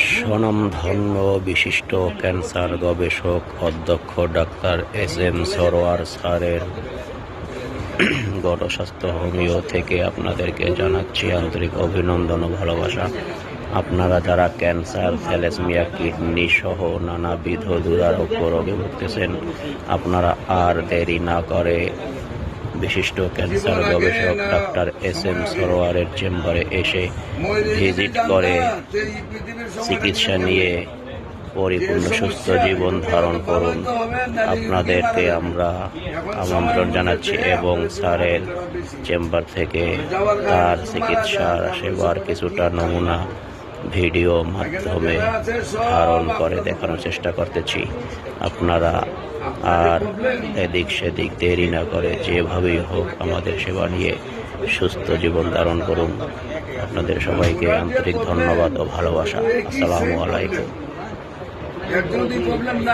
স্বনামধন্য বিশিষ্ট ক্যান্সার গবেষক অধ্যক্ষ ডাক্তার এস.এম. সরোয়ার স্যারের গণস্বাস্থ্য হোমিও থেকে আপনাদেরকে জানাচ্ছি আন্তরিক অভিনন্দন ও ভালোবাসা। আপনারা যারা ক্যান্সার, থ্যালাসেমিয়া, কিডনি সহ নানাবিধ দুরারোগ্য রোগে ভুগতেছেন, আপনারা আর দেরি না করে বিশিষ্ট ক্যান্সার গবেষক ডাক্তার এস.এম. সরোয়ারের চেম্বারে এসে ভিজিট করে চিকিৎসা নিয়ে পরিপূর্ণ সুস্থ জীবন ধারণ করুন। আপনাদেরকে আমরা আমন্ত্রণ জানাচ্ছি এবং স্যারের চেম্বার থেকে তার চিকিৎসার সেবার কিছুটা নমুনা ভিডিও মাধ্যমে ধারণ করে দেখানোর চেষ্টা করতেছি। আপনারা আর এদিক সেদিক দেরি না করে যেভাবেই হোক আমাদের সেবা নিয়ে সুস্থ জীবন ধারণ করুন। আপনাদের সবাইকে আন্তরিক ধন্যবাদ ও ভালোবাসা। আসসালামু আলাইকুম।